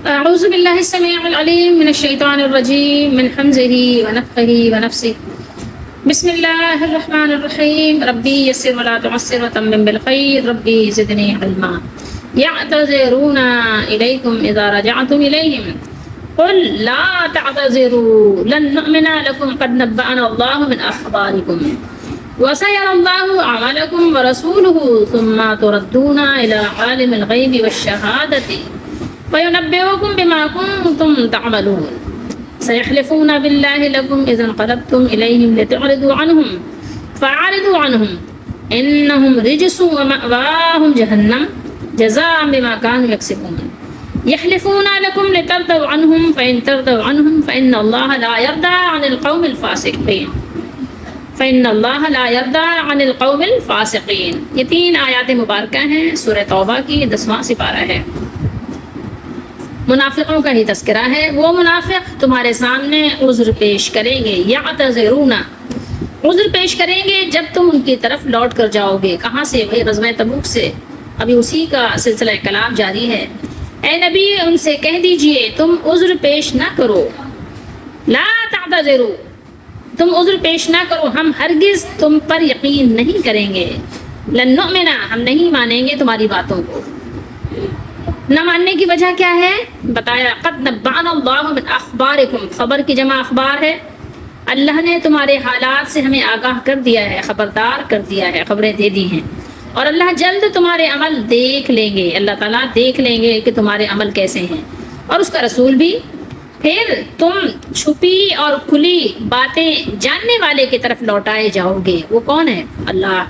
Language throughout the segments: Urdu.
أعوذ بالله السميع العليم من الشيطان الرجيم من حمزه ونفخه ونفسه. بسم الله الرحمن الرحيم. ربي يسر ولا تعسر وتمم بالخير. ربي زدني علما. يعتذرون إليكم إذا رجعتم إليهم قل لا تعتذروا لن نؤمن لكم قد نبأنا الله من أخباركم وسيرى الله عملكم ورسوله ثم تردون إلى عالم الغيب والشهادة فينبئكم بما كنتم تعملون. سيحلفون بالله لكم إذا انقلبتم إليهم لتعرضوا عنهم فأعرضوا عنهم إنهم رجس ومأواهم جهنم جزاء بما كانوا يكسبون. يحلفون لكم لترضوا عنهم فإن ترضوا عنهم فإن الله لا يرضى عن القوم الفاسقين. فإن اللہ لا یرضی عن القوم الفاسقین. یہ 3 آیات مبارکہ ہیں. سورہ توبہ کی 10واں سپارہ ہے. منافقوں کا ہی تذکرہ ہے. وہ منافق تمہارے سامنے عذر پیش کریں گے. یعتذرون عذر پیش کریں گے جب تم ان کی طرف لوٹ کر جاؤ گے. کہاں سے؟ وہی غزوہ تبوک سے. ابھی اسی کا سلسلہ کلام جاری ہے. اے نبی ان سے کہہ دیجئے تم عذر پیش نہ کرو. لا تعتذروا تم عذر پیش نہ کرو. ہم ہرگز تم پر یقین نہیں کریں گے. لن نؤمن ہم نہیں مانیں گے تمہاری باتوں کو. نہ ماننے کی وجہ کیا ہے بتایا. قد نبأنا اللہ من اخبارکم. خبر کی جمع اخبار ہے. اللہ نے تمہارے حالات سے ہمیں آگاہ کر دیا ہے، خبردار کر دیا ہے، خبریں دے دی ہیں. اور اللہ جلد تمہارے عمل دیکھ لیں گے. اللہ تعالیٰ دیکھ لیں گے کہ تمہارے عمل کیسے ہیں، اور اس کا رسول بھی. پھر تم چھپی اور کھلی باتیں جاننے والے کی طرف لوٹائے جاؤ گے. وہ کون ہے؟ اللہ.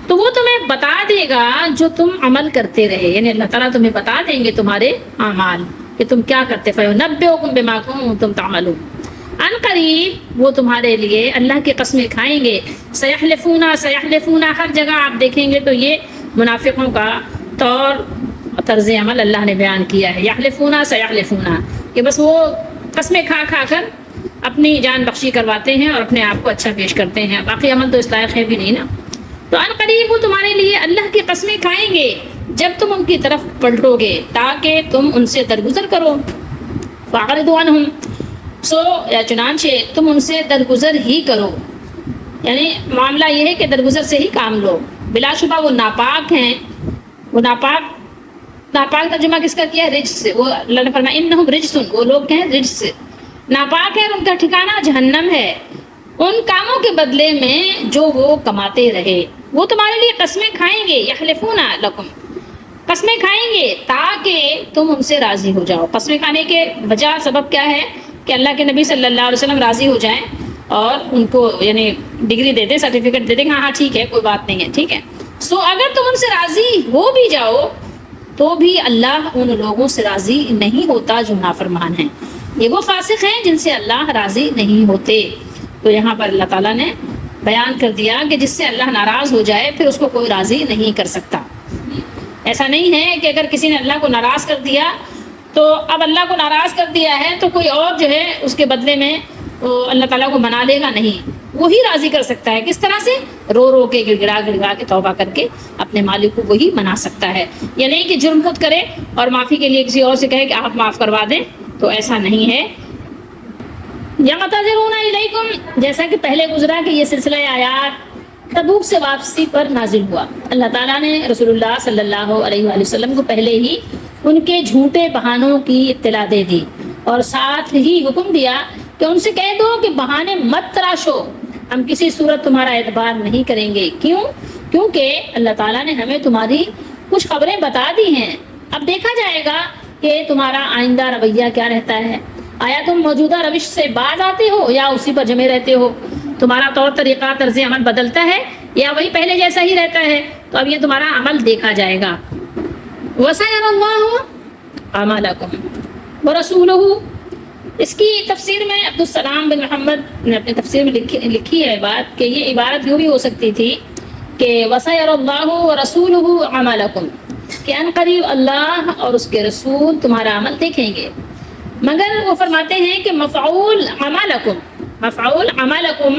تو وہ تمہیں بتا دے گا جو تم عمل کرتے رہے. یعنی اللہ تعالیٰ تمہیں بتا دیں گے تمہارے اعمال کہ تم کیا کرتے. فَيُنَبِّئُكُم بِمَا كُنتُمْ تَعْمَلُونَ. ان قریب وہ تمہارے لیے اللہ کی قسمیں کھائیں گے. سیحلفون ہر جگہ آپ دیکھیں گے تو یہ منافقوں کا طرز عمل اللہ نے بیان کیا ہے. یحلفون سیحلفون کہ بس وہ قسمیں کھا کھا کر اپنی جان بخشی کرواتے ہیں اور اپنے آپ کو اچھا پیش کرتے ہیں. باقی عمل تو اس لائق ہے بھی نہیں نا. تو ان قریب وہ تمہارے لیے اللہ کی قسمیں کھائیں گے جب تم ان کی طرف پلٹو گے تاکہ تم ان سے درگزر کرو. فاعرضوا عنہم یا چنانچہ تم ان سے درگزر ہی کرو. یعنی معاملہ یہ ہے کہ درگزر سے ہی کام لو. بلا شبہ وہ ناپاک ہیں. وہ ناپاک ترجمہ کس کا کیا ہے؟ رجس. وہ اللہ نے فرمایا انہم رجسن. وہ لوگ ہیں رجس، ناپاک ہے، اور ان کا ٹھکانہ جہنم ہے. ان کاموں کے بدلے میں جو وہ کماتے رہے. وہ تمہارے لیے قسمیں کھائیں گے. یحلفون لکم قسمیں کھائیں گے تاکہ تم ان سے راضی ہو جاؤ. قسمیں کھانے کے وجہ سبب کیا ہے کہ اللہ کے نبی صلی اللہ علیہ وسلم راضی ہو جائیں اور ان کو یعنی ڈگری دے دیں، سرٹیفکیٹ دے دیں. ہاں ٹھیک ہے، کوئی بات نہیں ہے، ٹھیک ہے. سو اگر تم ان سے راضی ہو بھی جاؤ تو بھی اللہ ان لوگوں سے راضی نہیں ہوتا جو نافرمان ہیں. یہ وہ فاسق ہیں جن سے اللہ راضی نہیں ہوتے. تو یہاں پر اللہ تعالیٰ نے بیان کر دیا کہ جس سے اللہ ناراض ہو جائے پھر اس کو کوئی راضی نہیں کر سکتا. ایسا نہیں ہے کہ اگر کسی نے اللہ کو ناراض کر دیا تو اب اللہ کو ناراض کر دیا ہے تو کوئی اور جو ہے اس کے بدلے میں اللہ تعالیٰ کو منا لے گا. نہیں، وہی راضی کر سکتا ہے. کس طرح سے؟ رو رو کے گڑ گڑا کے توبہ کر کے اپنے مالک کو وہی منا سکتا ہے. یہ نہیں کہ جرم خود کرے اور معافی کے لیے کسی اور سے کہے کہ آپ معاف کروا دیں. تو ایسا نہیں ہے. یعتذرون الیکم جیسا کہ پہلے گزرا کہ یہ سلسلہ آیات تبوک سے واپسی پر نازل ہوا. اللہ تعالیٰ نے رسول اللہ صلی اللہ علیہ وآلہ وسلم کو پہلے ہی ان کے جھوٹے بہانوں کی اطلاع دے دی اور ساتھ ہی حکم دیا کہ ان سے کہہ دو کہ بہانے مت تراشو. ہم کسی صورت تمہارا اعتبار نہیں کریں گے. کیوں؟ کیونکہ اللہ تعالیٰ نے ہمیں تمہاری کچھ خبریں بتا دی ہیں. اب دیکھا جائے گا کہ تمہارا آئندہ رویہ کیا رہتا ہے. آیا تم موجودہ روش سے باز آتے ہو یا اسی پر جمے رہتے ہو؟ تمہارا طور طریقہ طرز عمل بدلتا ہے یا وہی پہلے جیسا ہی رہتا ہے؟ تو اب یہ تمہارا عمل دیکھا جائے گا. وَسَيَرَى اللَّهُ عَمَلَكُمْ وَرَسُولُهُ اس کی تفسیر میں عبدالسلام بن محمد نے اپنی تفسیر میں لکھی ہے بات کہ یہ عبارت یوں بھی ہو سکتی تھی کہ وَسَيَرَى اللَّهُ وَرَسُولُهُ عَمَلَكُمْ کہ ان قریب اللہ اور اس کے رسول تمہارا عمل دیکھیں گے. مگر وہ فرماتے ہیں کہ مفعول عملکم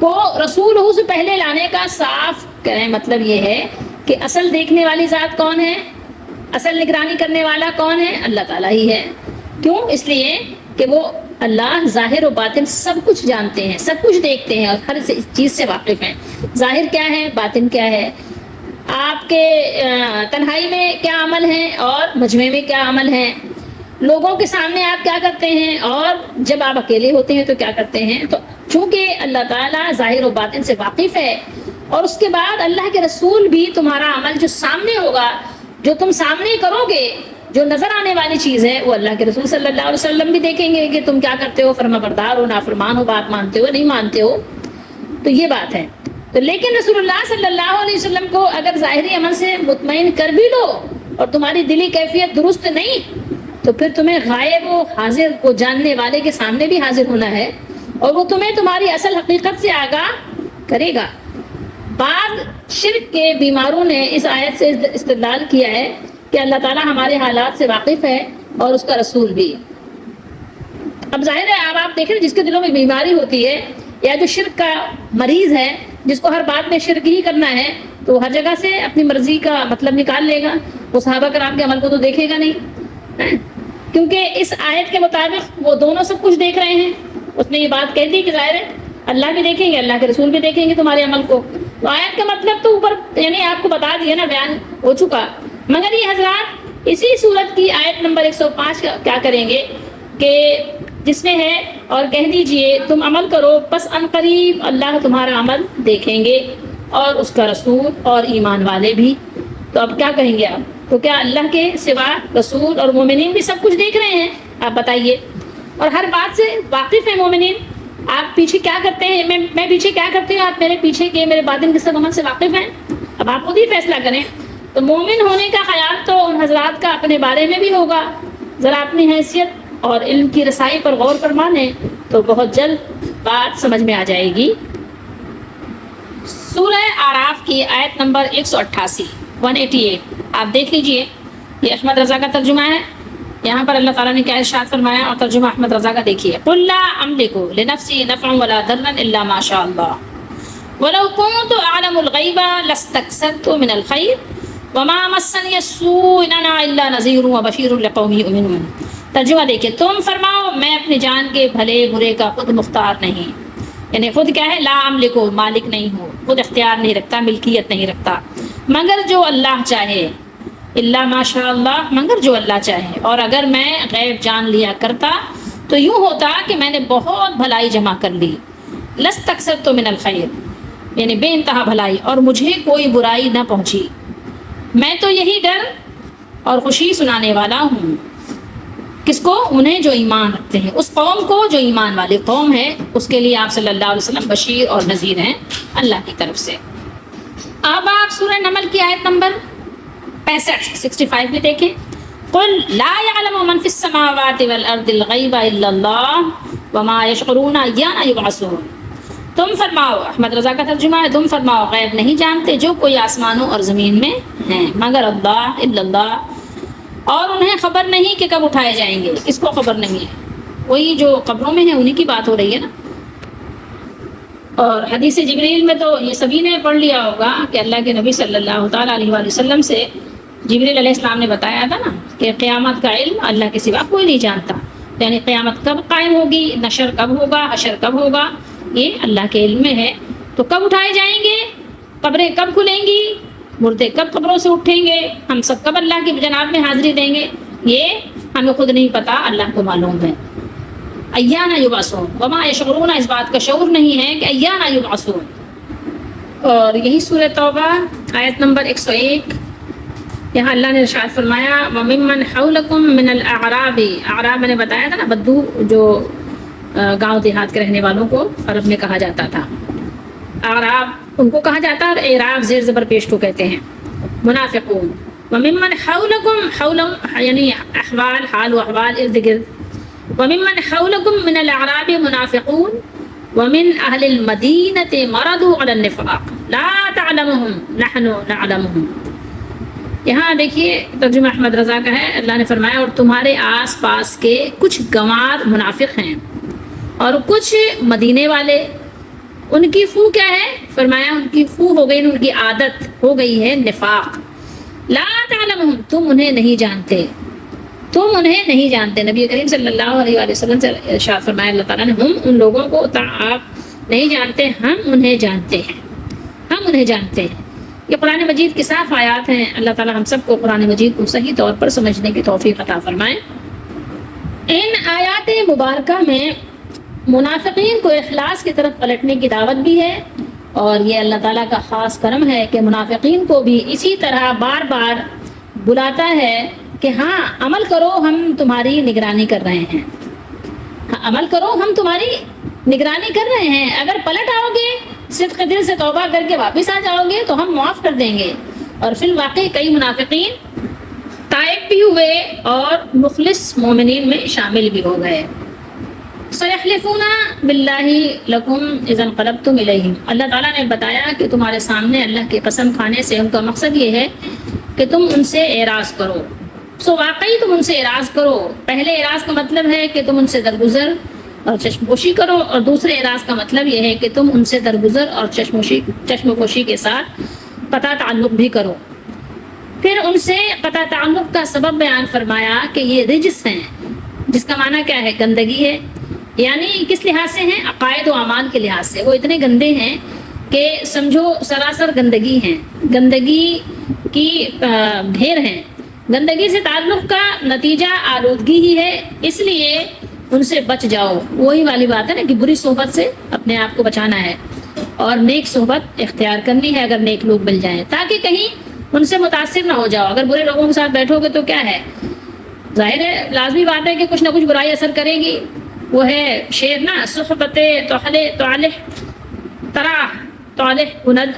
کو رسول سے پہلے لانے کا صاف کریں مطلب یہ ہے کہ اصل دیکھنے والی ذات کون ہے؟ اصل نگرانی کرنے والا کون ہے؟ اللہ تعالیٰ ہی ہے. کیوں؟ اس لیے کہ وہ اللہ ظاہر و باطن سب کچھ جانتے ہیں، سب کچھ دیکھتے ہیں اور ہر چیز سے واقف ہیں. ظاہر کیا ہے، باطن کیا ہے، آپ کے تنہائی میں کیا عمل ہیں اور مجمع میں کیا عمل ہیں، لوگوں کے سامنے آپ کیا کرتے ہیں اور جب آپ اکیلے ہوتے ہیں تو کیا کرتے ہیں. تو چونکہ اللہ تعالیٰ ظاہر و باطن سے واقف ہے، اور اس کے بعد اللہ کے رسول بھی تمہارا عمل جو سامنے ہوگا، جو تم سامنے کرو گے، جو نظر آنے والی چیز ہے، وہ اللہ کے رسول صلی اللہ علیہ وسلم بھی دیکھیں گے کہ تم کیا کرتے ہو، فرما بردار ہو، نافرمان ہو، بات مانتے ہو نہیں مانتے ہو. تو یہ بات ہے. تو لیکن رسول اللہ صلی اللہ علیہ وسلم کو اگر ظاہری عمل سے مطمئن کر بھی لو اور تمہاری دلی کیفیت درست نہیں، تو پھر تمہیں غائب و حاضر کو جاننے والے کے سامنے بھی حاضر ہونا ہے، اور وہ تمہیں تمہاری اصل حقیقت سے آگاہ کرے گا. بعض شرک کے بیماروں نے اس آیت سے استدلال کیا ہے کہ اللہ تعالیٰ ہمارے حالات سے واقف ہے اور اس کا رسول بھی. اب ظاہر ہے اب آپ دیکھیں جس کے دلوں میں بیماری ہوتی ہے یا جو شرک کا مریض ہے، جس کو ہر بات میں شرک ہی کرنا ہے، تو وہ ہر جگہ سے اپنی مرضی کا مطلب نکال لے گا. وہ صحابہ کرام کے عمل کو تو دیکھے گا نہیں، کیونکہ اس آیت کے مطابق وہ دونوں سب کچھ دیکھ رہے ہیں. اس نے یہ بات کہہ دی کہ ظاہر ہے اللہ بھی دیکھیں گے، اللہ کے رسول بھی دیکھیں گے تمہارے عمل کو. تو آیت کا مطلب تو اوپر یعنی آپ کو بتا دیا نا، بیان ہو چکا. مگر یہ حضرات اسی صورت کی آیت نمبر 105 کیا کریں گے کہ جس میں ہے اور کہہ دیجئے تم عمل کرو پس ان قریب اللہ تمہارا عمل دیکھیں گے اور اس کا رسول اور ایمان والے بھی. تو اب کیا کہیں گے آپ؟ تو کیا اللہ کے سوا رسول اور مومنین بھی سب کچھ دیکھ رہے ہیں؟ آپ بتائیے. اور ہر بات سے واقف ہیں مومنین. آپ پیچھے کیا کرتے ہیں، میں پیچھے کیا کرتی ہوں، آپ میرے پیچھے کے میرے باطن کے سب عمل سے واقف ہیں. اب آپ خود ہی فیصلہ کریں. تو مومن ہونے کا خیال تو ان حضرات کا اپنے بارے میں بھی ہوگا. ذرا اپنی حیثیت اور علم کی رسائی پر غور فرمانے تو بہت جلد بات سمجھ میں آ جائے گی. سورہ اعراف کی آیت نمبر 188 آپ دیکھ لیجئے. یہ احمد رضا کا ترجمہ ہے. یہاں پر اللہ تعالیٰ نے کیا ارشاد فرمایا، اور ترجمہ احمد رضا کا دیکھیے. قُل لَا أَمْلِكُ لِنَفْسِي نَفْعًا وَلَا ضَرًّا إِلَّا مَا شَاءَ اللَّهُ وَلَوْ كُنتُ أَعْلَمُ الْغَيْبَ لَاسْتَكْثَرْتُ مِنَ الْخَيْرِ وَمَا مَسَّنِيَ السُّوءُ إِنْ أَنَا إِلَّا نَذِيرٌ وَبَشِيرٌ لِقَوْمٍ يُؤْمِنُونَ. ترجمہ دیکھیے. تم فرماؤ میں اپنی جان کے بھلے برے کا خود مختار نہیں، یعنی خود کیا ہے، لا املکو مالک نہیں ہوں، خود اختیار نہیں رکھتا، ملکیت نہیں رکھتا، مگر جو اللہ چاہے، اللہ ماشاء اللہ، مگر جو اللہ چاہے. اور اگر میں غیب جان لیا کرتا تو یوں ہوتا کہ میں نے بہت بھلائی جمع کر لی. لستکثرت من الخیر، یعنی بے انتہا بھلائی، اور مجھے کوئی برائی نہ پہنچی. میں تو یہی ڈر اور خوشی سنانے والا ہوں. کس کو؟ انہیں جو ایمان رکھتے ہیں، اس قوم کو جو ایمان والی قوم ہے، اس کے لیے آپ صلی اللہ علیہ وسلم بشیر اور نذیر ہیں اللہ کی طرف سے. اب آپ سورہ نمل کی آیت نمبر 65 میں دیکھیں. قل لا يعلم من في السماوات والارض الغیب الا اللہ وما يشعرون ایان یبعثون. تم فرماؤ، احمد رضا کا ترجمہ ہے، تم فرماؤ غیب نہیں جانتے جو کوئی آسمانوں اور زمین میں ہیں مگر اللہ، الا اللہ، اور انہیں خبر نہیں کہ کب اٹھائے جائیں گے. کس کو خبر نہیں ہے؟ وہی جو قبروں میں ہیں انہی کی بات ہو رہی ہے نا. اور حدیث جبریل میں تو یہ سبھی نے پڑھ لیا ہوگا کہ اللہ کے نبی صلی اللہ تعالیٰ علیہ وآلہ وسلم سے جبریل علیہ السلام نے بتایا تھا نا کہ قیامت کا علم اللہ کے سوا کوئی نہیں جانتا. یعنی قیامت کب قائم ہوگی، نشر کب ہوگا، حشر کب ہوگا، یہ اللہ کے علم میں ہے. تو کب اٹھائے جائیں گے، قبریں کب کھلیں گی، مردے کب قبروں سے اٹھیں گے، ہم سب کب اللہ کی جناب میں حاضری دیں گے، یہ ہمیں خود نہیں پتا، اللہ کو معلوم ہے. ایان یبعثون وما یشعرون، اس بات کا شعور نہیں ہے کہ ایان یبعثون. اور یہی سورہ توبہ آیت نمبر 101، یہاں اللہ نے ارشاد فرمایا وَمِمَّنْ حَوْلَكُمْ مِنَ الْأَعْرَابِ. اعراب میں نے بتایا تھا نا، بدو جو گاؤں دیہات کے رہنے والوں کو عرب میں کہا جاتا تھا. اعراب ان کو کہا جاتا ہے، اور اعراب زیر زبر پیش کو کہتے ہیں. منافقون. وَمِمَّنْ حَوْلَكُمْ، حول یعنی احوال، حال و احوال، ارد گرد. وَمِمَّنْ حَوْلَكُمْ مِنَ الْأَعْرَابِ مُنَافِقُونَ وَمِنْ أَهْلِ الْمَدِينَةِ مَرَضُوا عَلَى النِّفَاقِ لَا تَعْلَمُهُمْ نَحْنُ نَعْلَمُهُمْ. یہاں دیکھیے ترجمہ احمد رضا کا ہے. اللہ نے فرمایا اور تمہارے آس پاس کے کچھ گنوار منافق ہیں اور کچھ مدینے والے. ان کی خو کیا ہے؟ فرمایا ان کی خو ہو گئی، ان کی عادت ہو گئی ہے نفاق. لا تعلمهم تم انہیں نہیں جانتے، تم انہیں نہیں جانتے. نبی کریم صلی اللہ علیہ وآلہ وسلم سے ارشاد فرمایا اللہ تعالیٰ نے، ہم ان لوگوں کو آپ نہیں جانتے، ہم انہیں جانتے ہیں، ہم انہیں جانتے ہیں. یہ قرآن مجید کی صاف آیات ہیں. اللہ تعالیٰ ہم سب کو قرآن مجید کو صحیح طور پر سمجھنے کی توفیق عطا فرمائے. ان آیات مبارکہ میں منافقین کو اخلاص کی طرف پلٹنے کی دعوت بھی ہے، اور یہ اللہ تعالیٰ کا خاص کرم ہے کہ منافقین کو بھی اسی طرح بار بار بلاتا ہے کہ ہاں عمل کرو، ہم تمہاری نگرانی کر رہے ہیں، ہاں عمل کرو، ہم تمہاری نگرانی کر رہے ہیں. اگر پلٹ آؤ گے، صدق دل سے توبہ کر کے واپس آ جاؤ گے تو ہم معاف کر دیں گے. اور فی الواقع کئی منافقین تائب بھی ہوئے اور مخلص مومنین میں شامل بھی ہو گئے. سَيَحْلِفُونَ بِاللَّهِ لَكُمْ إِذَا انقلبتم إِلَيْهِمْ. اللہ تعالیٰ نے بتایا کہ تمہارے سامنے اللہ کی قسم کھانے سے ان کا مقصد یہ ہے کہ تم ان سے اعراض کرو. واقعی تم ان سے اعراض کرو. پہلے اعراض کا مطلب ہے کہ تم ان سے درگزر اور چشم پوشی کرو، اور دوسرے اعراض کا مطلب یہ ہے کہ تم ان سے درگزر اور چشم پوشی کے ساتھ قطع تعلق بھی کرو. پھر ان سے قطع تعلق کا سبب بیان فرمایا کہ یہ رجس ہیں، جس کا معنی کیا ہے؟ گندگی ہے. یعنی کس لحاظ سے ہیں؟ عقائد و اعمال کے لحاظ سے. وہ اتنے گندے ہیں کہ سمجھو سراسر گندگی ہیں، گندگی کی ڈھیر ہیں. گندگی سے تعلق کا نتیجہ آلودگی ہی ہے، اس لیے ان سے بچ جاؤ. وہی والی بات ہے نا کہ بری صحبت سے اپنے آپ کو بچانا ہے اور نیک صحبت اختیار کرنی ہے اگر نیک لوگ مل جائیں، تاکہ کہیں ان سے متاثر نہ ہو جاؤ. اگر برے لوگوں کے ساتھ بیٹھو گے تو کیا ہے، ظاہر ہے لازمی بات ہے کہ کچھ نہ کچھ برائی اثر کرے گی. وہ ہے شعر نا، صحبت طالح طرح طالح کند،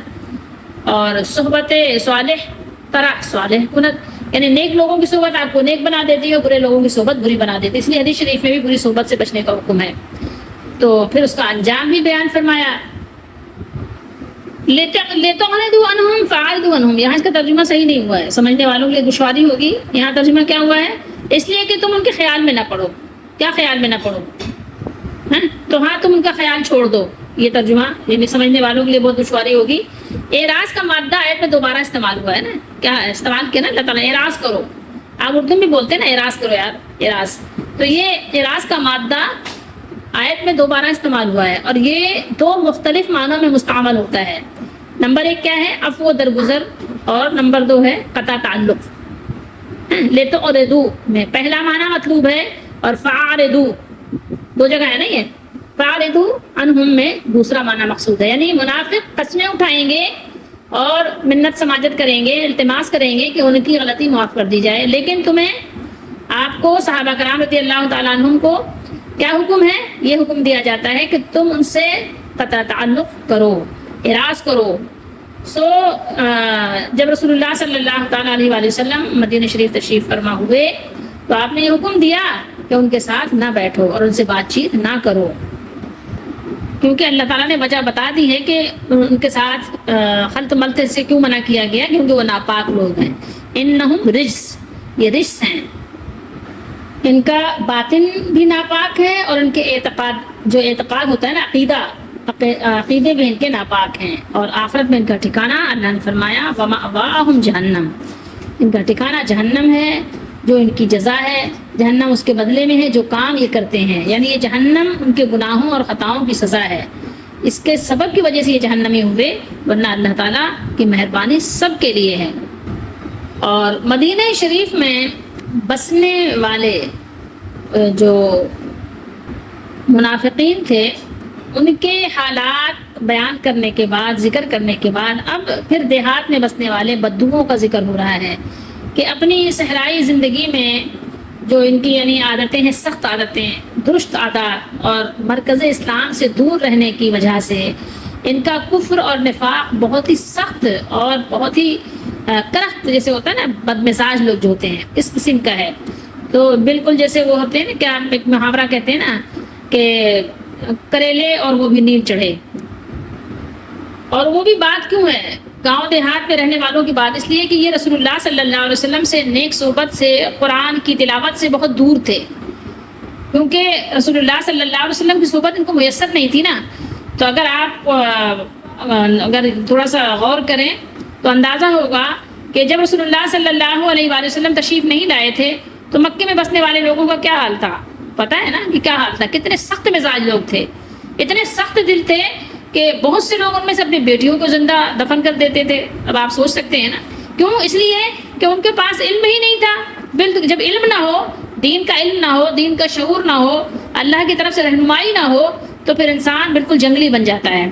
اور صحبت صالح طرح صالح کند. یعنی نیک لوگوں کی صحبت آپ کو نیک بنا دیتی ہے، برے لوگوں کی صحبت بری بنا دیتی ہے. اس لیے حدیث شریف میں بھی بری صحبت سے بچنے کا حکم ہے. تو پھر اس کا انجام بھی بیان فرمایا. لِتَعْرِضُوا عَنْهُمْ فَأَعْرِضُوا عَنْهُمْ. یہاں اس کا ترجمہ صحیح نہیں ہوا ہے، سمجھنے والوں کے لیے دشواری ہوگی. یہاں ترجمہ کیا ہوا ہے؟ اس لیے کہ تم ان کے خیال میں نہ پڑو. کیا خیال میں نہ پڑو؟ تو ہاں تم ان کا خیال چھوڑ دو. یہ ترجمہ یعنی سمجھنے والوں کے لیے بہت دشواری ہوگی. اعراض کا مادہ آیت میں دوبارہ استعمال ہوا ہے نا. کیا استعمال کیا نا اللہ تعالیٰ؟ اعراض کرو. آپ اردو میں بولتے ہیں نا اعراض کرو یار، اعراض. تو یہ اعراض کا مادہ آیت میں دوبارہ استعمال ہوا ہے، اور یہ دو مختلف معنوں میں مستعمل ہوتا ہے. نمبر 1 کیا ہے؟ عفو درگزر، اور نمبر 2 ہے قطع تعلق. لِتُعْرِضُوا میں پہلا معنی مطلوب ہے، اور فَأَعْرِضُوا دو جگہ ہے نا. یہ فَأَعْرِضُوا عَنْهُمْ میں دوسرا معنی مقصود ہے. یعنی منافق قسمیں اٹھائیں گے اور منت سماجت کریں گے، التماس کریں گے کہ ان کی غلطی معاف کر دی جائے، لیکن تمہیں، آپ کو، صحابہ کرام رضی اللہ تعالیٰ عنہم کو کیا حکم ہے؟ یہ حکم دیا جاتا ہے کہ تم ان سے قطع تعلق کرو، اعراض کرو. جب رسول اللہ صلی اللہ تعالیٰ علیہ وآلہ وسلم مدینہ شریف تشریف فرما ہوئے تو آپ نے یہ حکم دیا کہ ان کے ساتھ نہ بیٹھو اور ان سے بات چیت نہ کرو، کیونکہ اللہ تعالیٰ نے وجہ بتا دی ہے کہ ان کے ساتھ خلط ملط سے کیوں منع کیا گیا، کیونکہ وہ ناپاک لوگ ہیں. انہم رجس، یہ رجس ہیں. ان کا باطن بھی ناپاک ہے، اور ان کے اعتقاد، جو اعتقاد ہوتا ہے نا، عقیدے بھی ان کے ناپاک ہیں. اور آخرت میں ان کا ٹھکانہ، اللہ نے فرمایا وَمَأْوَاهُمْ جَهَنَّمْ، ان کا ٹھکانہ جہنم ہے، جو ان کی جزا ہے. جہنم اس کے بدلے میں ہے جو کام یہ کرتے ہیں. یعنی یہ جہنم ان کے گناہوں اور خطاؤں کی سزا ہے. اس کے سبب کی وجہ سے یہ جہنمی ہوئے، ورنہ اللہ تعالیٰ کی مہربانی سب کے لیے ہے. اور مدینہ شریف میں بسنے والے جو منافقین تھے، ان کے حالات بیان کرنے کے بعد، ذکر کرنے کے بعد، اب پھر دیہات میں بسنے والے بدوؤں کا ذکر ہو رہا ہے کہ اپنی صحرائی زندگی میں جو ان کی یعنی عادتیں ہیں، سخت عادتیں، درست عادات، اور مرکز اسلام سے دور رہنے کی وجہ سے ان کا کفر اور نفاق بہت ہی سخت اور بہت ہی کرخت، جیسے ہوتا ہے نا، بدمزاج لوگ جو ہوتے ہیں، اس قسم کا ہے. تو بالکل جیسے وہ ہوتے ہیں نا، کیا ایک محاورہ کہتے ہیں نا کہ کریلے اور وہ بھی نیل چڑھے. اور وہ بھی بات کیوں ہے گاؤں دیہات میں رہنے والوں کی بات؟ اس لیے کہ یہ رسول اللہ صلی اللہ علیہ وسلم سے، نیک صحبت سے، قرآن کی تلاوت سے بہت دور تھے، کیونکہ رسول اللہ صلی اللہ علیہ وسلم کی صحبت ان کو میسر نہیں تھی نا. تو اگر آپ اگر تھوڑا سا غور کریں تو اندازہ ہوگا کہ جب رسول اللہ صلی اللہ علیہ وآلہ وسلم تشریف نہیں لائے تھے تو مکے میں بسنے والے لوگوں کا کیا حال تھا؟ پتہ ہے نا کہ کیا حال تھا، کتنے سخت مزاج لوگ تھے، اتنے سخت دل تھے کہ بہت سے لوگ ان میں سے اپنی بیٹیوں کو زندہ دفن کر دیتے تھے۔ اب آپ سوچ سکتے ہیں نا کیوں؟ اس لیے کہ ان کے پاس علم ہی نہیں تھا۔ بالکل جب علم نہ ہو، دین کا علم نہ ہو، دین کا شعور نہ ہو، اللہ کی طرف سے رہنمائی نہ ہو، تو پھر انسان بالکل جنگلی بن جاتا ہے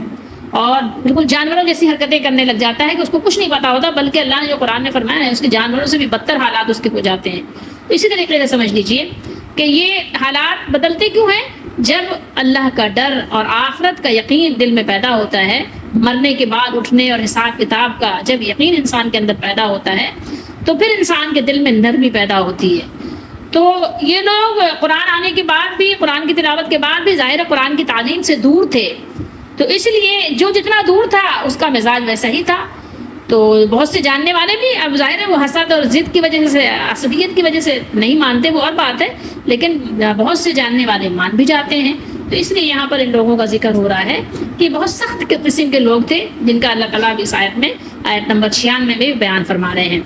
اور بالکل جانوروں جیسی حرکتیں کرنے لگ جاتا ہے کہ اس کو کچھ نہیں پتا ہوتا، بلکہ اللہ نے جو قرآن میں فرمایا ہے اس کے جانوروں سے بھی بدتر حالات اس کے ہو جاتے ہیں۔ اسی طریقے سے سمجھ لیجئے کہ یہ حالات بدلتے کیوں ہیں؟ جب اللہ کا ڈر اور آخرت کا یقین دل میں پیدا ہوتا ہے، مرنے کے بعد اٹھنے اور حساب کتاب کا جب یقین انسان کے اندر پیدا ہوتا ہے تو پھر انسان کے دل میں نرمی پیدا ہوتی ہے۔ تو یہ لوگ قرآن آنے کے بعد بھی، قرآن کی تلاوت کے بعد بھی ظاہر قرآن کی تعلیم سے دور تھے، تو اس لیے جو جتنا دور تھا اس کا مزاج ویسا ہی تھا۔ تو بہت سے جاننے والے بھی اب ظاہر ہے وہ حسد اور ضد کی وجہ سے، عصبیت کی وجہ سے نہیں مانتے، وہ اور بات ہے، لیکن بہت سے جاننے والے مان بھی جاتے ہیں۔ تو اس لیے یہاں پر ان لوگوں کا ذکر ہو رہا ہے کہ بہت سخت قسم کے لوگ تھے جن کا اللہ تعالیٰ بھی اس آیت میں، آیت نمبر 96 میں بیان فرما رہے ہیں۔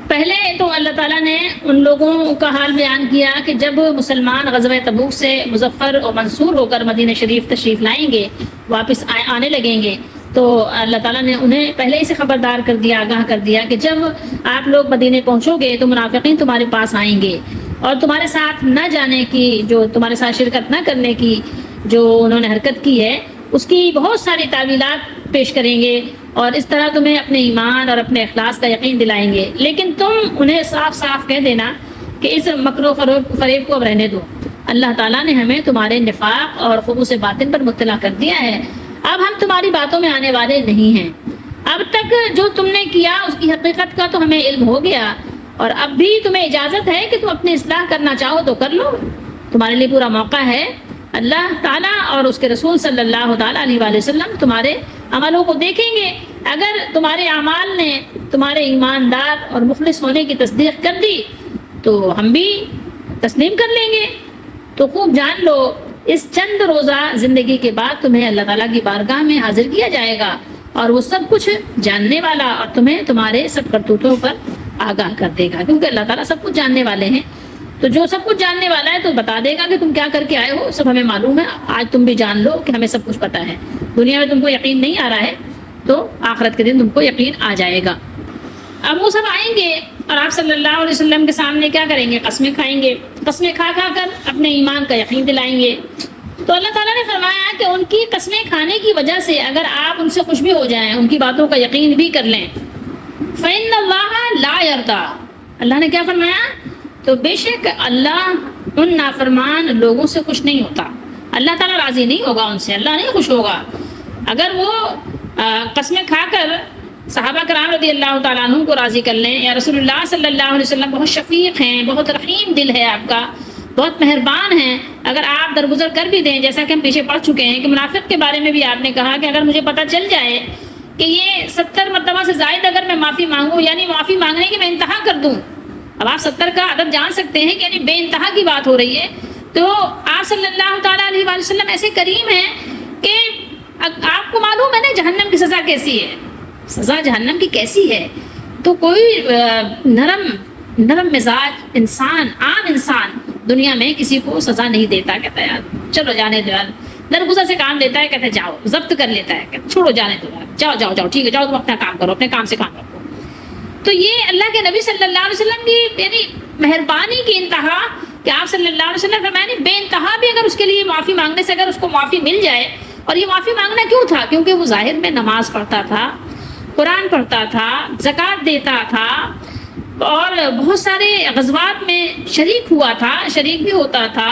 پہلے تو اللہ تعالیٰ نے ان لوگوں کا حال بیان کیا کہ جب مسلمان غزوہ تبوک سے مظفر اور منصور ہو کر مدینہ شریف تشریف لائیں گے، واپس آنے لگیں گے، تو اللہ تعالیٰ نے انہیں پہلے ہی سے خبردار کر دیا، آگاہ کر دیا کہ جب آپ لوگ مدینے پہنچو گے تو منافقین تمہارے پاس آئیں گے اور تمہارے ساتھ نہ جانے کی، جو تمہارے ساتھ شرکت نہ کرنے کی جو انہوں نے حرکت کی ہے اس کی بہت ساری تعویلات پیش کریں گے اور اس طرح تمہیں اپنے ایمان اور اپنے اخلاص کا یقین دلائیں گے، لیکن تم انہیں صاف صاف کہہ دینا کہ اس مکر و فریب کو اب رہنے دو، اللہ تعالیٰ نے ہمیں تمہارے نفاق اور خبث باطن پر مطلع کر دیا ہے، اب ہم تمہاری باتوں میں آنے والے نہیں ہیں، اب تک جو تم نے کیا اس کی حقیقت کا تو ہمیں علم ہو گیا اور اب بھی تمہیں اجازت ہے کہ تم اپنی اصلاح کرنا چاہو تو کر لو، تمہارے لیے پورا موقع ہے، اللہ تعالیٰ اور اس کے رسول صلی اللہ تعالیٰ علیہ وآلہ وسلم تمہارے عملوں کو دیکھیں گے، اگر تمہارے اعمال نے تمہارے ایماندار اور مخلص ہونے کی تصدیق کر دی تو ہم بھی تسلیم کر لیں گے۔ تو خوب جان لو اس چند روزہ زندگی کے بعد تمہیں اللہ تعالیٰ کی بارگاہ میں حاضر کیا جائے گا اور وہ سب کچھ جاننے والا اور تمہیں تمہارے سب کرتوتوں پر آگاہ کر دے گا، کیونکہ اللہ تعالیٰ سب کچھ جاننے والے ہیں، تو جو سب کچھ جاننے والا ہے تو بتا دے گا کہ تم کیا کر کے آئے ہو، سب ہمیں معلوم ہے، آج تم بھی جان لو کہ ہمیں سب کچھ پتا ہے، دنیا میں تم کو یقین نہیں آ رہا ہے تو آخرت کے دن تم کو یقین آ جائے گا۔ اب وہ سب آئیں گے اور آپ صلی اللہ علیہ وسلم کے سامنے کیا کریں گے؟ قسمیں کھائیں گے، قسمیں کھا کھا کر اپنے ایمان کا یقین دلائیں گے۔ تو اللہ تعالیٰ نے فرمایا کہ ان کی قسمیں کھانے کی وجہ سے اگر آپ ان سے خوش بھی ہو جائیں، ان کی باتوں کا یقین بھی کر لیں، فَإِنَّ اللَّهَ لَا يَرْضَىٰ، اللہ نے کیا فرمایا؟ تو بے شک اللہ ان نافرمان لوگوں سے خوش نہیں ہوتا، اللہ تعالیٰ راضی نہیں ہوگا ان سے، اللہ نہیں خوش ہوگا۔ اگر وہ قسمیں کھا کر صحابہ کرام رضی اللہ تعالیٰ عنہ کو راضی کر لیں، یا رسول اللہ صلی اللہ علیہ وسلم بہت شفیق ہیں، بہت رحیم دل ہے آپ کا، بہت مہربان ہیں، اگر آپ درگزر کر بھی دیں، جیسا کہ ہم پیچھے پڑھ چکے ہیں کہ منافق کے بارے میں بھی آپ نے کہا کہ اگر مجھے پتہ چل جائے کہ یہ 70 مرتبہ سے زائد اگر میں معافی مانگوں، یعنی معافی مانگنے کی میں انتہا کر دوں، اب آپ 70 کا عدد جان سکتے ہیں کہ یعنی بے انتہا کی بات ہو رہی ہے، تو آپ صلی اللہ تعالیٰ علیہ وآلہ وسلم ایسے کریم ہیں کہ آپ کو معلوم ہے نا جہنم کی سزا کیسی ہے، سزا جہنم کی کیسی ہے، تو کوئی نرم مزاج انسان، عام انسان دنیا میں کسی کو سزا نہیں دیتا، کہتا ہے یار چلو جانے دو، درگزر سے کام لیتا ہے، کہتے ہیں جاؤ، ضبط کر لیتا ہے، چھوڑو جانے دو، جاؤ جاؤ جاؤ ٹھیک ہے، جاؤ تم اپنا کام کرو، اپنے کام سے کام رکھو۔ تو یہ اللہ کے نبی صلی اللہ علیہ وسلم کی یعنی مہربانی کی انتہا کہ آپ صلی اللہ علیہ وسلم فرمایا بے انتہا بھی اگر اس کے لیے معافی مانگنے سے اگر اس کو معافی مل جائے، اور یہ معافی مانگنا کیوں تھا؟ کیونکہ وہ ظاہر میں نماز پڑھتا تھا، قرآن پڑھتا تھا، زکوٰۃ دیتا تھا اور بہت سارے غزوات میں شریک ہوا تھا، شریک بھی ہوتا تھا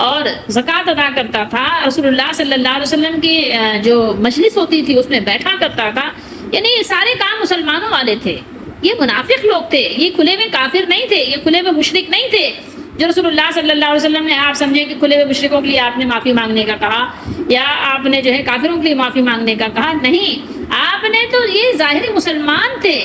اور زکوٰۃ ادا کرتا تھا، رسول اللہ صلی اللہ علیہ وسلم کی جو مجلس ہوتی تھی اس میں بیٹھا کرتا تھا، یعنی یہ سارے کام مسلمانوں والے تھے، یہ منافق لوگ تھے، یہ کھلے ہوئے کافر نہیں تھے، یہ کھلے ہوئے مشرک نہیں تھے جو رسول اللہ صلی اللہ علیہ وسلم نے آپ سمجھے کہ کھلے ہوئے مشرکوں کے لیے آپ نے معافی مانگنے کا کہا یا آپ نے جو ہے کافروں کے لیے معافی مانگنے کا کہا، نہیں، آپ نے تو یہ ظاہری مسلمان تھے،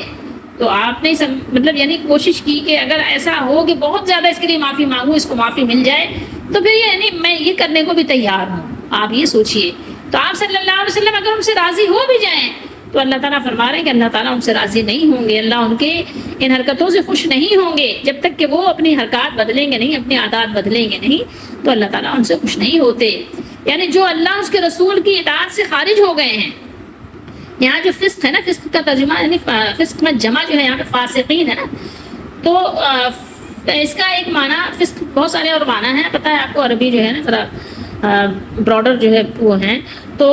تو آپ نے مطلب یعنی کوشش کی کہ اگر ایسا ہو کہ بہت زیادہ اس کے لیے معافی مانگوں، اس کو معافی مل جائے تو پھر یہ یعنی میں یہ کرنے کو بھی تیار ہوں، آپ یہ سوچئے۔ تو آپ صلی اللہ علیہ وسلم اگر ہم سے راضی ہو بھی جائیں تو اللہ تعالیٰ فرما رہے ہیں کہ اللہ تعالیٰ ان سے راضی نہیں ہوں گے، اللہ ان کے ان حرکتوں سے خوش نہیں ہوں گے جب تک کہ وہ اپنی حرکات بدلیں گے نہیں، اپنی عادات بدلیں گے نہیں، تو اللہ تعالیٰ ان سے خوش نہیں ہوتے۔ یعنی جو اللہ اس کے رسول کی اطاعت سے خارج ہو گئے ہیں، یہاں جو فسق ہے نا، فسق کا ترجمہ یعنی فسق میں جمع جو ہے یہاں پہ فاسقین ہے نا، تو اس کا ایک معنی، فسق بہت سارے اور معنی ہیں، پتہ ہے آپ کو عربی جو ہے نا ذرا براڈر جو ہے وہ ہیں، تو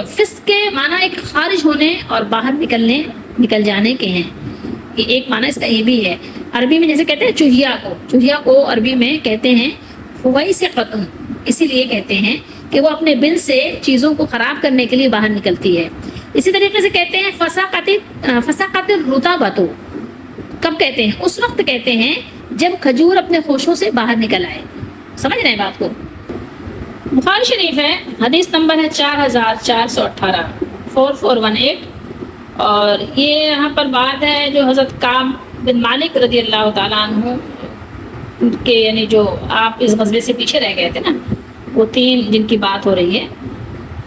فسق کے معنی ایک خارج ہونے اور باہر نکل جانے کے ہیں۔ یہ ایک معنی اس کا یہ بھی ہے، عربی میں جیسے کہتے ہیں چوہیا کو عربی میں کہتے ہیں فویسقۃ، اسی لیے کہتے ہیں کہ وہ اپنے بل سے چیزوں کو خراب کرنے کے لیے باہر نکلتی ہے۔ اسی طریقے سے کہتے ہیں فسقۃ الرطبۃ، کب کہتے ہیں؟ اس وقت کہتے ہیں جب کھجور اپنے خوشوں سے باہر نکل آئے۔ سمجھ رہے ہیں بات کو؟ بخاری شریف ہے، حدیث نمبر ہے 4418 4418، اور یہ یہاں پر بات ہے جو حضرت کعب بن مالک رضی اللہ تعالیٰ عنہ کے، یعنی جو آپ اس غزوے سے پیچھے رہ گئے تھے نا، وہ 3 جن کی بات ہو رہی ہے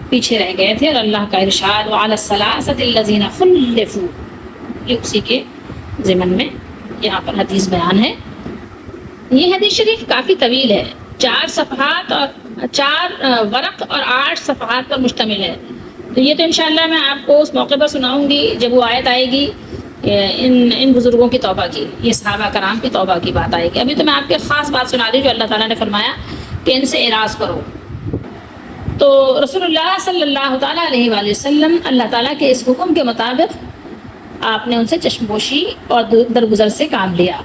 پیچھے رہ گئے تھے، اور اللہ کا ارشاد وعلی الثلاثۃ الذین خلفوا، یہ اسی کے ضمن میں یہاں پر حدیث بیان ہے۔ یہ حدیث شریف کافی طویل ہے، 4 صفحات اور 4 ورق اور 8 صفحات پر مشتمل ہے، تو یہ تو انشاءاللہ میں آپ کو اس موقع پر سناؤں گی جب وہ آیت آئے گی ان بزرگوں کی توبہ کی، یہ صحابہ کرام کی توبہ کی بات آئے گی۔ ابھی تو میں آپ کے خاص بات سنا رہی ہوں جو اللہ تعالیٰ نے فرمایا کہ ان سے اعراض کرو۔ تو رسول اللہ صلی اللہ تعالیٰ علیہ وآلہ وسلم اللہ تعالیٰ کے اس حکم کے مطابق آپ نے ان سے چشم پوشی اور درگزر سے کام لیا۔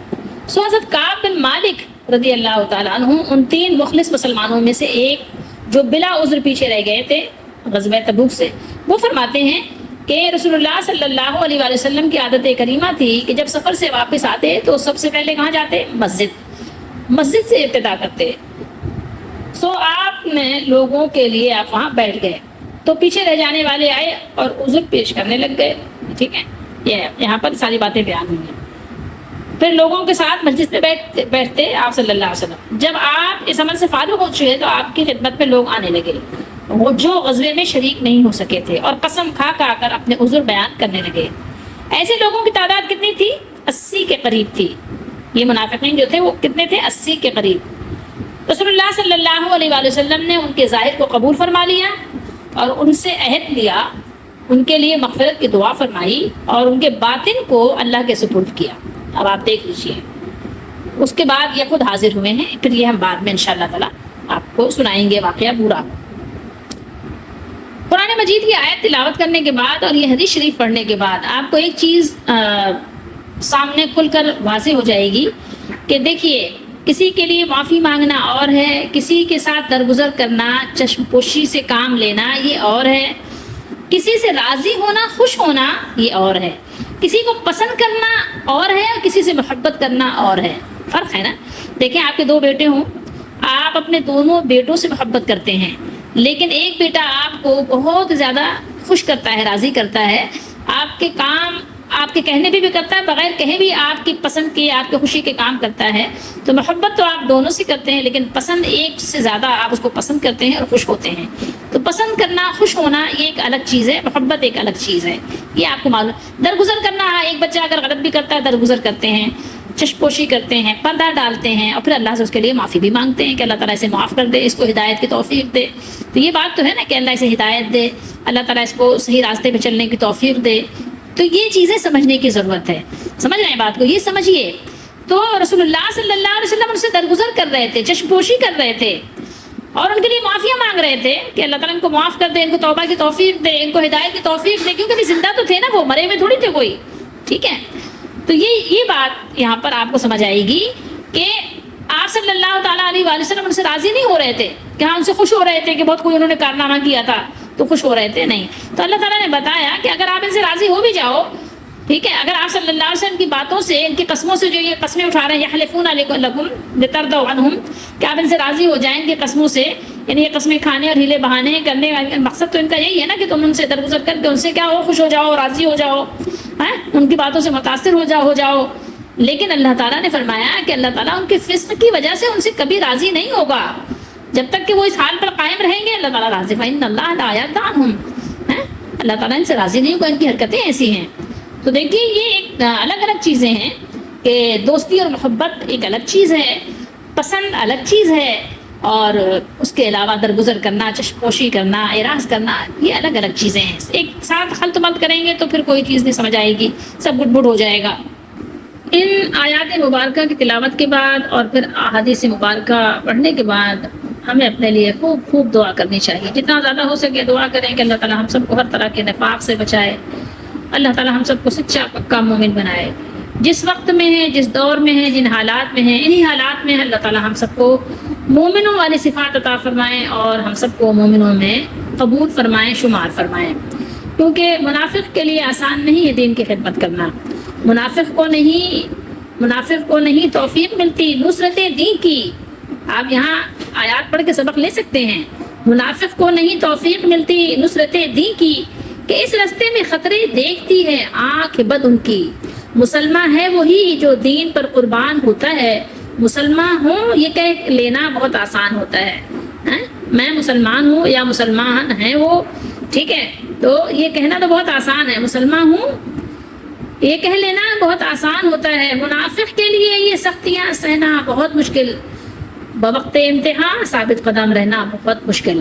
سو حضرت کعب بن مالک رضی اللہ تعالیٰ عنہ ان 3 مخلص مسلمانوں میں سے ایک جو بلا عذر پیچھے رہ گئے تھے غزوہ تبوک سے، وہ فرماتے ہیں کہ رسول اللہ صلی اللہ علیہ وآلہ وسلم کی عادت کریمہ تھی کہ جب سفر سے واپس آتے تو سب سے پہلے کہاں جاتے؟ مسجد سے ابتدا کرتے۔ سو آپ نے لوگوں کے لیے آپ وہاں بیٹھ گئے تو پیچھے رہ جانے والے آئے اور عذر پیش کرنے لگ گئے، ٹھیک ہے، یہاں پر ساری باتیں بیان ہوئی ہیں۔ پھر لوگوں کے ساتھ مسجد پہ بیٹھتے آپ صلی اللہ علیہ وسلم، جب آپ اس عمل سے فارغ ہو چکے تو آپ کی خدمت میں لوگ آنے لگے، وہ جو غزوے میں شریک نہیں ہو سکے تھے، اور قسم کھا کر اپنے عذر بیان کرنے لگے۔ ایسے لوگوں کی تعداد کتنی تھی؟ 80 کے قریب تھی۔ یہ منافقین جو تھے وہ کتنے تھے؟ 80 کے قریب۔ رسول اللہ صلی اللہ علیہ وآلہ وسلم نے ان کے ظاہر کو قبول فرما لیا اور ان سے عہد لیا، ان کے لیے مغفرت کی دعا فرمائی اور ان کے باطن کو اللہ کے سپرد کیا۔ اب آپ دیکھ لیجئے، اس کے بعد یہ خود حاضر ہوئے ہیں، پھر یہ ہم بعد میں انشاءاللہ تعالی آپ کو سنائیں گے واقعہ پورا۔ قرآن مجید کی آیت تلاوت کرنے کے بعد اور یہ حدیث شریف پڑھنے کے بعد آپ کو ایک چیز سامنے کھل کر واضح ہو جائے گی کہ دیکھیے، کسی کے لیے معافی مانگنا اور ہے، کسی کے ساتھ درگزر کرنا، چشم پوشی سے کام لینا یہ اور ہے، کسی سے راضی ہونا، خوش ہونا یہ اور ہے، کسی کو پسند کرنا اور ہے اور کسی سے محبت کرنا اور ہے۔ فرق ہے نا؟ دیکھیں، آپ کے 2 بیٹے ہوں، آپ اپنے دونوں بیٹوں سے محبت کرتے ہیں، لیکن ایک بیٹا آپ کو بہت زیادہ خوش کرتا ہے، راضی کرتا ہے، آپ کے کام آپ کے کہنے بھی کرتا ہے، بغیر کہے بھی آپ کی پسند کی، آپ کی خوشی کے کام کرتا ہے، تو محبت تو آپ دونوں سے کرتے ہیں، لیکن پسند ایک سے زیادہ آپ اس کو پسند کرتے ہیں اور خوش ہوتے ہیں۔ تو پسند کرنا، خوش ہونا یہ ایک الگ چیز ہے، محبت ایک الگ چیز ہے، یہ آپ کو معلوم۔ درگزر کرنا، ایک بچہ اگر غلط بھی کرتا ہے درگزر کرتے ہیں، چشم پوشی کرتے ہیں، پردہ ڈالتے ہیں، اور پھر اللہ سے اس کے لیے معافی بھی مانگتے ہیں کہ اللہ تعالیٰ اسے معاف کر دے، اس کو ہدایت کی توفیق دے۔ تو یہ بات تو ہے نا کہ اللہ اسے ہدایت دے، اللہ تعالیٰ اس کو صحیح راستے پہ چلنے کی توفیق دے۔ تو یہ چیزیں سمجھنے کی ضرورت ہے، سمجھ رہے ہیں بات کو؟ یہ سمجھیے، تو رسول اللہ صلی اللہ علیہ وسلم ان سے درگزر کر رہے تھے، چشم پوشی کر رہے تھے، اور ان کے لیے معافیاں مانگ رہے تھے کہ اللہ تعالیٰ ان کو معاف کر دے، ان کو توبہ کی توفیق دے، ان کو ہدایت کی توفیق دے، کیونکہ بھی زندہ تو تھے نا، وہ مرے ہوئے تھوڑی تھے کوئی، ٹھیک ہے؟ تو یہ بات یہاں پر آپ کو سمجھ آئے گی کہ آپ صلی اللہ تعالیٰ علیہ وآلہ وسلم ان سے راضی نہیں ہو رہے تھے کہ ہاں ان سے خوش ہو رہے تھے کہ بہت کوئی انہوں نے کارنامہ کیا تھا تو خوش ہو رہے تھے، نہیں۔ تو اللہ تعالیٰ نے بتایا کہ اگر آپ ان سے راضی ہو بھی جاؤ، ٹھیک ہے، اگر آپ صلی اللہ علیہ وسلم کی باتوں سے، ان کی قسموں سے، جو یہ قسمیں اٹھا رہے ہیں، یحلفون لکم لترضوا عنہم، کہ آپ ان سے راضی ہو جائیں گے قسموں سے، یعنی یہ قسمیں کھانے اور ہیلے بہانے کرنے، مقصد تو ان کا یہی ہے نا کہ تم ان سے درگزر کر کے ان سے کیا ہو، خوش ہو جاؤ، راضی ہو جاؤ، ان کی باتوں سے متاثر ہو جاؤ۔ لیکن اللہ تعالیٰ نے فرمایا کہ اللہ تعالیٰ ان کے فسق کی وجہ سے ان سے کبھی راضی نہیں ہوگا، جب تک کہ وہ اس حال پر قائم رہیں گے اللہ تعالیٰ راضی، فإن اللہ لا يرضى عنہم، اللہ تعالیٰ ان سے راضی نہیں ہوگا، ان کی حرکتیں ایسی ہیں۔ تو دیکھیے یہ ایک الگ الگ چیزیں ہیں کہ دوستی اور محبت ایک الگ چیز ہے، پسند الگ چیز ہے، اور اس کے علاوہ درگزر کرنا، چشم پوشی کرنا، اعراض کرنا، یہ الگ الگ چیزیں ہیں۔ ایک ساتھ خلط ملط کریں گے تو پھر کوئی چیز نہیں سمجھ آئے گی، سب گڑبڑ ہو جائے گا۔ ان آیات مبارکہ کی تلاوت کے بعد اور پھر احادیث مبارکہ پڑھنے کے بعد ہمیں اپنے لیے خوب خوب دعا کرنی چاہیے، جتنا زیادہ ہو سکے دعا کریں کہ اللہ تعالیٰ ہم سب کو ہر طرح کے نفاق سے بچائے، اللہ تعالیٰ ہم سب کو سچا پکا مومن بنائے۔ جس وقت میں ہے، جس دور میں ہے، جن حالات میں ہیں، انہی حالات میں اللہ تعالیٰ ہم سب کو مومنوں والی صفات عطا فرمائیں اور ہم سب کو مومنوں میں قبول فرمائیں، شمار فرمائیں، کیونکہ منافق کے لیے آسان نہیں ہے دین کی خدمت کرنا۔ منافق کو نہیں توفیق ملتی نصرت دین کی۔ آپ یہاں آیات پڑھ کے سبق لے سکتے ہیں۔ منافق کو نہیں توفیق ملتی نصرت دین کی کہ اس راستے میں خطرے دیکھتی ہے آنکھ بد ان کی۔ مسلمان ہے وہی جو دین پر قربان ہوتا ہے، مسلمان ہوں یہ کہہ لینا بہت آسان ہوتا ہے، میں مسلمان ہوں یا مسلمان ہیں وہ، ٹھیک ہے، تو یہ کہنا تو بہت آسان ہے، مسلمان ہوں یہ کہہ لینا بہت آسان ہوتا ہے، منافق کے لیے یہ سختیاں سہنا بہت مشکل، بوقت امتحان ثابت قدم رہنا بہت مشکل۔